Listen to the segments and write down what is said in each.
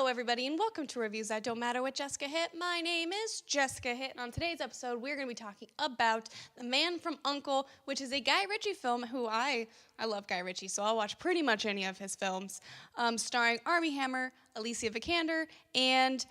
Hello, everybody, and welcome to Reviews That Don't Matter with Jessica Hitt. My name is Jessica Hitt, and on today's episode, we're going to be talking about The Man from U.N.C.L.E., which is a Guy Ritchie film who I love Guy Ritchie, so I'll watch pretty much any of his films, starring Armie Hammer, Alicia Vikander, and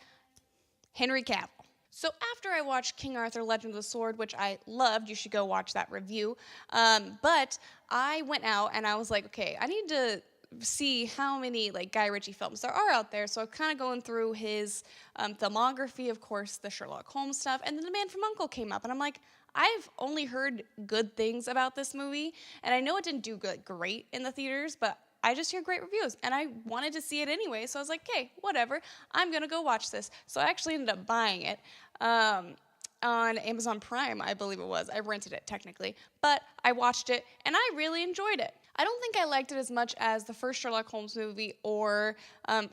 Henry Cavill. So after I watched King Arthur, Legend of the Sword, which I loved, you should go watch that review, but I went out and I was like, okay, I need to see how many Guy Ritchie films there are out there. So I'm kind of going through his filmography, of course, the Sherlock Holmes stuff, and then The Man from U.N.C.L.E. came up, and I'm like, I've only heard good things about this movie, and I know it didn't do great in the theaters, but I just hear great reviews, and I wanted to see it anyway, so I was like, okay, whatever, I'm gonna go watch this. So I actually ended up buying it on Amazon Prime, I believe it was. I rented it, technically, but I watched it, and I really enjoyed it. I don't think I liked it as much as the first Sherlock Holmes movie or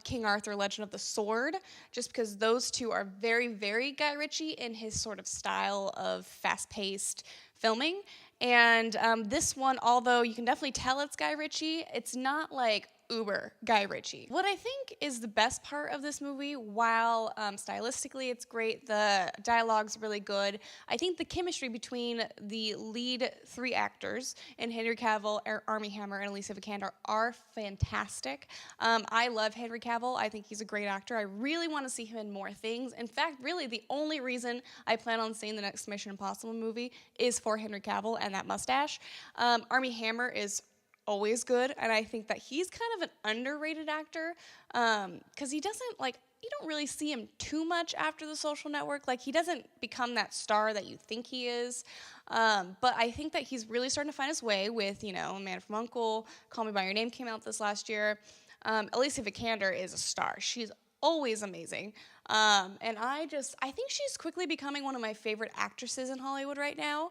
King Arthur, Legend of the Sword, just because those two are very, very Guy Ritchie in his sort of style of fast-paced filming. And this one, although you can definitely tell it's Guy Ritchie, it's not like uber Guy Ritchie. What I think is the best part of this movie, while stylistically it's great, the dialogue's really good, I think the chemistry between the lead three actors, and Henry Cavill, Armie Hammer, and Alicia Vikander are fantastic. I love Henry Cavill. I think he's a great actor. I really want to see him in more things. In fact, really the only reason I plan on seeing the next Mission Impossible movie is for Henry Cavill and that mustache. Armie Hammer is always good, and I think that he's kind of an underrated actor because he doesn't you don't really see him too much after The Social Network. He doesn't become that star that you think he is, but I think that he's really starting to find his way with, Man from U.N.C.L.E., Call Me By Your Name came out this last year. Alicia Vikander is a star. She's always amazing, and I think she's quickly becoming one of my favorite actresses in Hollywood right now.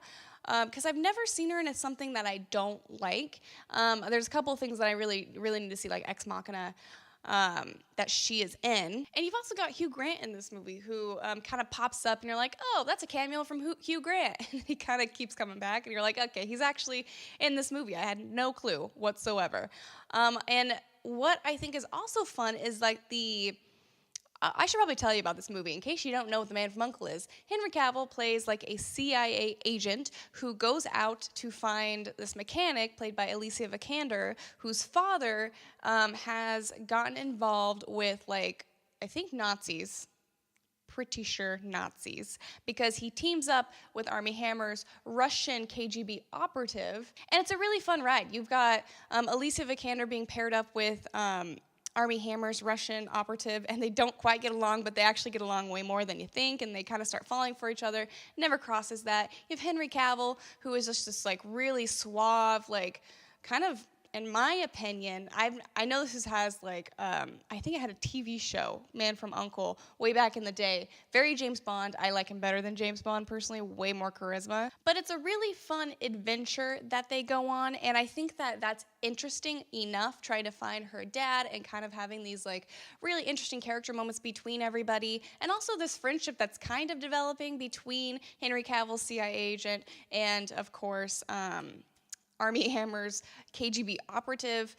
Because I've never seen her in something that I don't like. There's a couple of things that I really need to see, like Ex Machina, that she is in. And you've also got Hugh Grant in this movie, who kind of pops up, and you're like, oh, that's a cameo from Hugh Grant. And he kind of keeps coming back, and you're like, okay, he's actually in this movie. I had no clue whatsoever. And what I think is also fun is I should probably tell you about this movie in case you don't know what The Man from U.N.C.L.E. is. Henry Cavill plays a CIA agent who goes out to find this mechanic played by Alicia Vikander, whose father has gotten involved with I think Nazis. Pretty sure Nazis, because he teams up with Armie Hammer's Russian KGB operative, and it's a really fun ride. You've got Alicia Vikander being paired up with Armie Hammer's Russian operative, and they don't quite get along, but they actually get along way more than you think, and they kind of start falling for each other. Never crosses that. You have Henry Cavill, who is just this really suave, kind of, in my opinion, I know this has I think it had a TV show, Man from U.N.C.L.E., way back in the day. Very James Bond. I like him better than James Bond, personally. Way more charisma. But it's a really fun adventure that they go on, and I think that that's interesting enough, trying to find her dad and kind of having these really interesting character moments between everybody, and also this friendship that's kind of developing between Henry Cavill's CIA agent and, of course, Armie Hammer's KGB operative,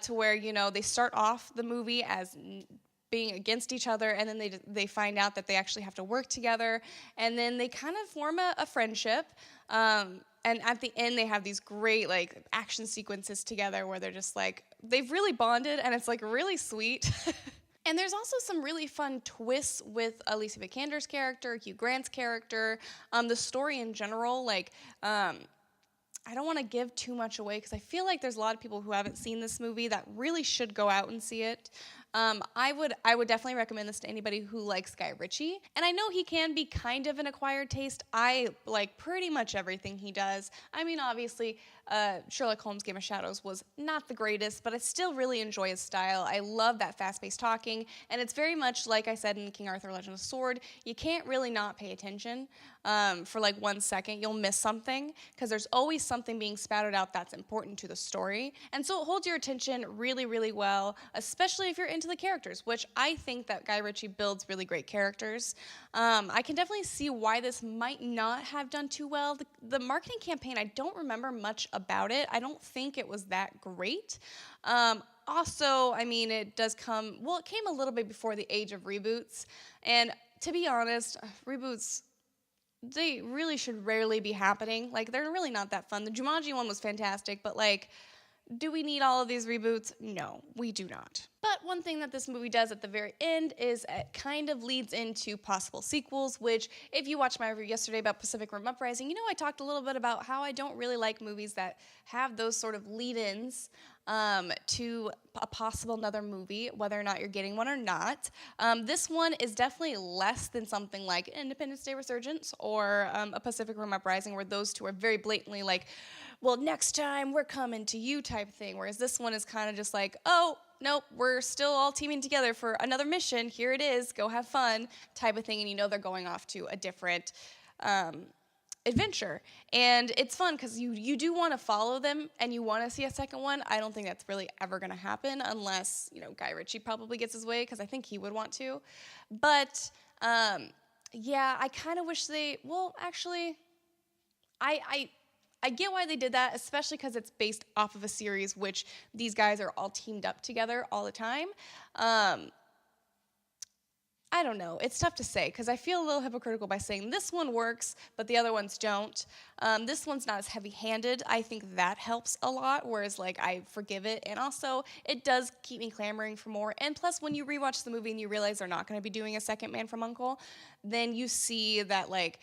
to where, they start off the movie as being against each other, and then they find out that they actually have to work together, and then they kind of form a friendship, and at the end they have these great action sequences together where they're just they've really bonded, and it's really sweet. And there's also some really fun twists with Alicia Vikander's character, Hugh Grant's character, the story in general, I don't want to give too much away because I feel like there's a lot of people who haven't seen this movie that really should go out and see it. I would definitely recommend this to anybody who likes Guy Ritchie. And I know he can be kind of an acquired taste. I like pretty much everything he does. I mean, obviously, Sherlock Holmes' Game of Shadows was not the greatest, but I still really enjoy his style. I love that fast-paced talking, and it's very much like I said in King Arthur, Legend of the Sword. You can't really not pay attention for 1 second. You'll miss something, because there's always something being spouted out that's important to the story. And so it holds your attention really, really well, especially if you're into the characters, which I think that Guy Ritchie builds really great characters. I can definitely see why this might not have done too well. The marketing campaign, I don't remember much about it. I don't think it was that great. also, I mean, it does come, well, it came a little bit before the age of reboots. And to be honest, reboots, they really should rarely be happening. Like, they're really not that fun. The Jumanji one was fantastic, but like, do we need all of these reboots? No, we do not. But one thing that this movie does at the very end is it kind of leads into possible sequels, which, if you watched my review yesterday about Pacific Rim Uprising, you know I talked a little bit about how I don't really like movies that have those sort of lead-ins to a possible another movie, whether or not you're getting one or not. This one is definitely less than something like Independence Day Resurgence or a Pacific Rim Uprising, where those two are very blatantly like, well, next time we're coming to you type thing, whereas this one is kind of just like, oh, nope, we're still all teaming together for another mission, here it is, go have fun type of thing, and you know they're going off to a different adventure. And it's fun because you do want to follow them and you want to see a second one. I don't think that's really ever going to happen unless, you know, Guy Ritchie probably gets his way, because I think he would want to. But, yeah, I kind of wish they, well, actually, I get why they did that, especially because it's based off of a series which these guys are all teamed up together all the time. I don't know. It's tough to say because I feel a little hypocritical by saying this one works, but the other ones don't. This one's not as heavy-handed. I think that helps a lot, whereas like I forgive it. And also, it does keep me clamoring for more. And plus, when you rewatch the movie and you realize they're not going to be doing a second Man from U.N.C.L.E., then you see that like,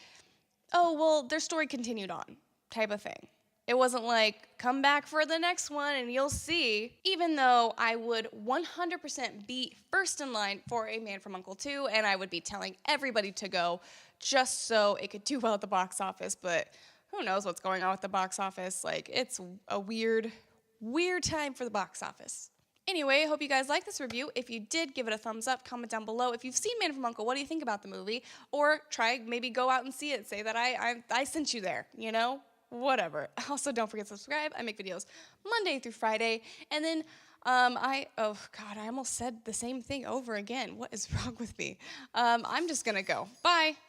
oh, well, their story continued on type of thing. It wasn't like, come back for the next one and you'll see. Even though I would 100% be first in line for A Man from U.N.C.L.E. 2, and I would be telling everybody to go just so it could do well at the box office, but who knows what's going on with the box office. Like, it's a weird time for the box office. Anyway, I hope you guys liked this review. If you did, give it a thumbs up, comment down below. If you've seen Man from U.N.C.L.E., what do you think about the movie? Or maybe go out and see it. Say that I sent you there, you know? Whatever. Also, don't forget to subscribe. I make videos Monday through Friday. And then oh God, I almost said the same thing over again. What is wrong with me? I'm just gonna go. Bye.